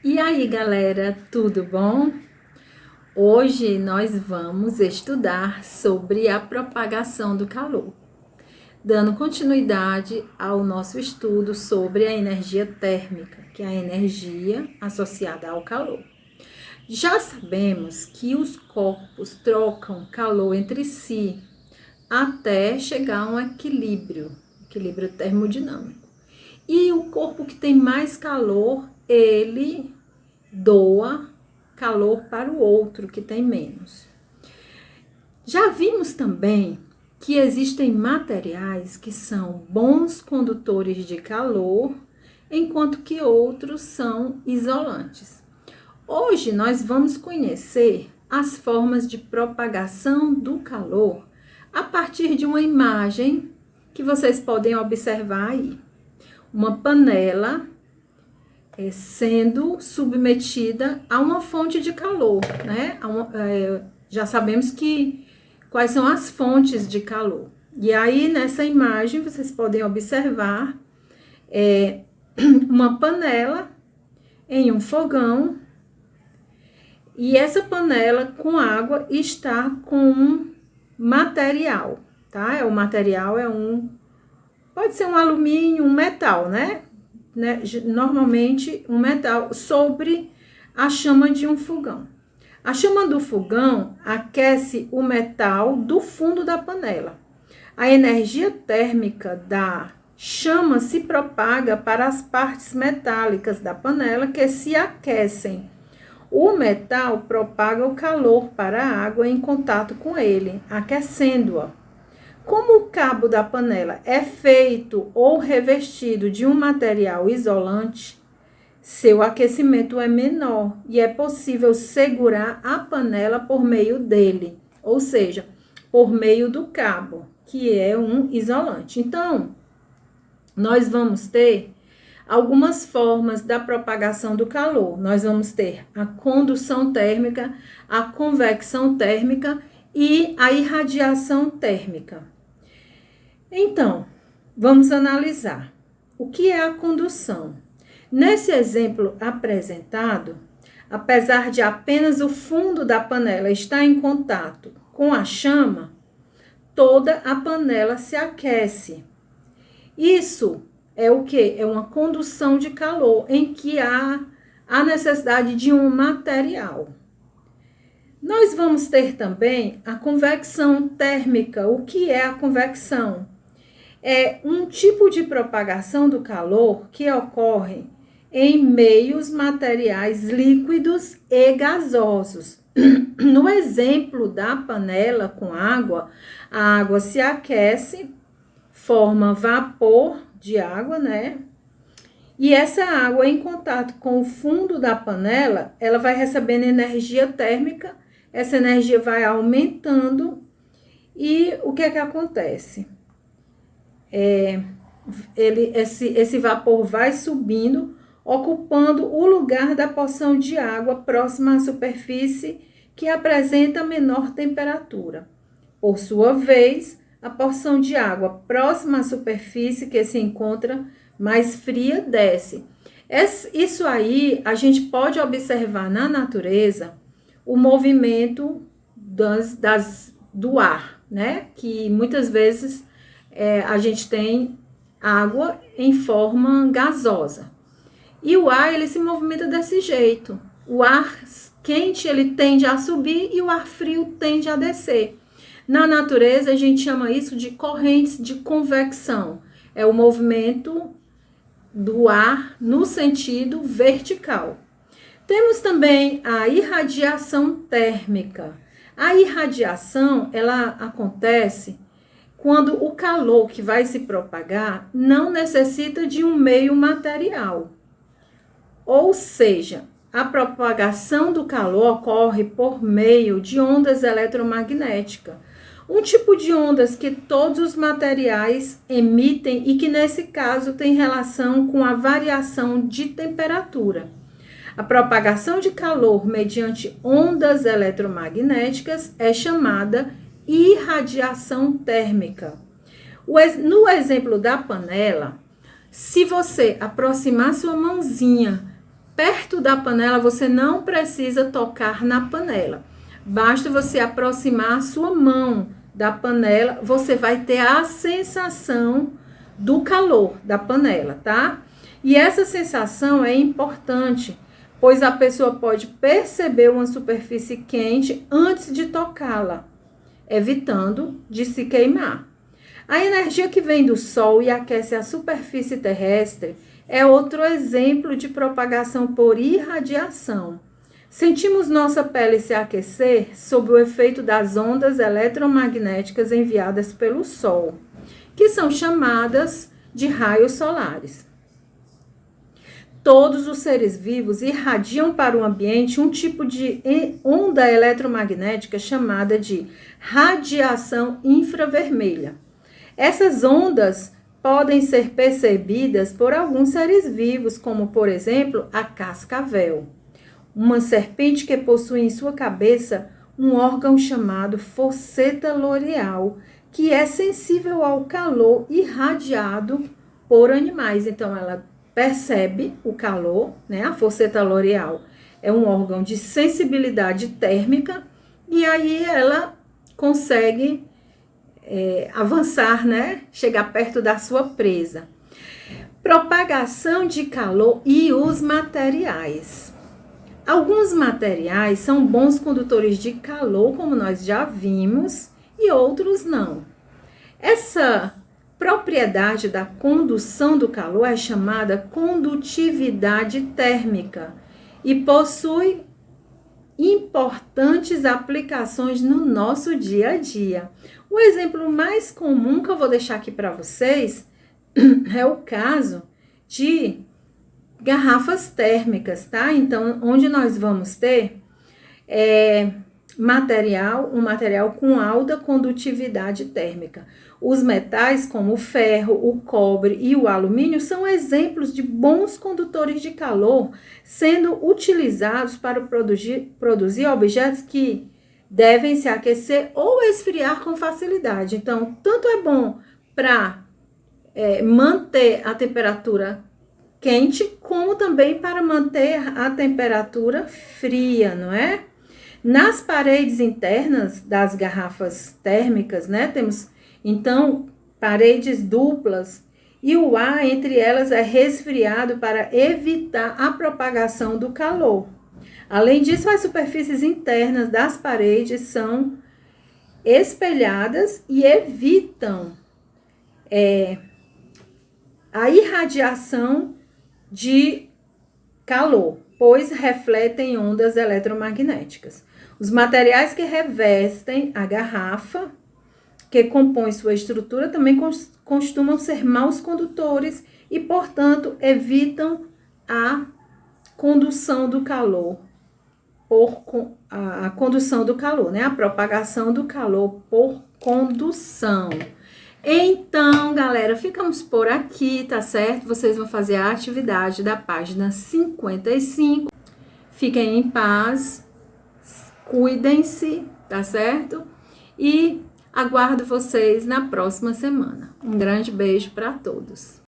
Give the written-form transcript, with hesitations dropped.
E aí, galera, tudo bom? Hoje nós vamos estudar sobre a propagação do calor, dando continuidade ao nosso estudo sobre a energia térmica, que é a energia associada ao calor. Já sabemos que os corpos trocam calor entre si até chegar a um equilíbrio termodinâmico. E o corpo que tem mais calor, ele doa calor para o outro que tem menos. Já vimos também que existem materiais que são bons condutores de calor, enquanto que outros são isolantes. Hoje nós vamos conhecer as formas de propagação do calor a partir de uma imagem que vocês podem observar aí. Uma panela sendo submetida a uma fonte de calor, né? Já sabemos quais são as fontes de calor. E aí, nessa imagem, vocês podem observar uma panela em um fogão, e essa panela com água está com um material, tá? O material pode ser um alumínio, um metal, né? Normalmente um metal sobre a chama de um fogão. A chama do fogão aquece o metal do fundo da panela. A energia térmica da chama se propaga para as partes metálicas da panela que se aquecem. O metal propaga o calor para a água em contato com ele, aquecendo-a. Como o cabo da panela é feito ou revestido de um material isolante, seu aquecimento é menor e é possível segurar a panela por meio dele, ou seja, por meio do cabo, que é um isolante. Então, nós vamos ter algumas formas da propagação do calor. Nós vamos ter a condução térmica, a convecção térmica e a irradiação térmica. Então, vamos analisar. O que é a condução? Nesse exemplo apresentado, apesar de apenas o fundo da panela estar em contato com a chama, toda a panela se aquece. Isso é o quê? É uma condução de calor em que há a necessidade de um material. Nós vamos ter também a convecção térmica. O que é a convecção? É um tipo de propagação do calor que ocorre em meios materiais líquidos e gasosos. No exemplo da panela com água, a água se aquece, forma vapor de água, né? E essa água, em contato com o fundo da panela, ela vai recebendo energia térmica, essa energia vai aumentando e o que é que acontece? Esse vapor vai subindo, ocupando o lugar da porção de água próxima à superfície que apresenta menor temperatura. Por sua vez, a porção de água próxima à superfície que se encontra mais fria desce. Isso aí a gente pode observar na natureza o movimento do ar, né? Que muitas vezes a gente tem água em forma gasosa. E o ar, ele se movimenta desse jeito. O ar quente, ele tende a subir e o ar frio tende a descer. Na natureza, a gente chama isso de correntes de convecção. É o movimento do ar no sentido vertical. Temos também a irradiação térmica. A irradiação, ela acontece quando o calor que vai se propagar não necessita de um meio material. Ou seja, a propagação do calor ocorre por meio de ondas eletromagnéticas. Um tipo de ondas que todos os materiais emitem e que, nesse caso, tem relação com a variação de temperatura. A propagação de calor mediante ondas eletromagnéticas é chamada irradiação térmica. No exemplo da panela, se você aproximar sua mãozinha perto da panela, você não precisa tocar na panela. Basta você aproximar a sua mão da panela, você vai ter a sensação do calor da panela, tá? E essa sensação é importante, pois a pessoa pode perceber uma superfície quente antes de tocá-la, evitando de se queimar. A energia que vem do sol e aquece a superfície terrestre é outro exemplo de propagação por irradiação. Sentimos nossa pele se aquecer sob o efeito das ondas eletromagnéticas enviadas pelo sol, que são chamadas de raios solares. Todos os seres vivos irradiam para o ambiente um tipo de onda eletromagnética chamada de radiação infravermelha. Essas ondas podem ser percebidas por alguns seres vivos, como, por exemplo, a cascavel, uma serpente que possui em sua cabeça um órgão chamado fosseta loreal, que é sensível ao calor irradiado por animais. Então, ela percebe o calor, né? A fosseta loreal é um órgão de sensibilidade térmica e aí ela consegue avançar, né? Chegar perto da sua presa. Propagação de calor e os materiais. Alguns materiais são bons condutores de calor, como nós já vimos, e outros não. Essa propriedade da condução do calor é chamada condutividade térmica e possui importantes aplicações no nosso dia a dia. O exemplo mais comum que eu vou deixar aqui para vocês é o caso de garrafas térmicas, tá? Então, onde nós vamos ter um material com alta condutividade térmica. Os metais, como o ferro, o cobre e o alumínio, são exemplos de bons condutores de calor, sendo utilizados para produzir objetos que devem se aquecer ou esfriar com facilidade. Então, tanto é bom para manter a temperatura quente, como também para manter a temperatura fria, não é? Nas paredes internas das garrafas térmicas, né, temos, então, paredes duplas e o ar entre elas é resfriado para evitar a propagação do calor. Além disso, as superfícies internas das paredes são espelhadas e evitam a irradiação de calor, pois refletem ondas eletromagnéticas. Os materiais que revestem a garrafa, que compõem sua estrutura, também costumam ser maus condutores e, portanto, evitam a condução do calor, a condução do calor, né? A propagação do calor por condução. Então, galera, ficamos por aqui, tá certo? Vocês vão fazer a atividade da página 55. Fiquem em paz, cuidem-se, tá certo? E aguardo vocês na próxima semana. Um grande beijo para todos.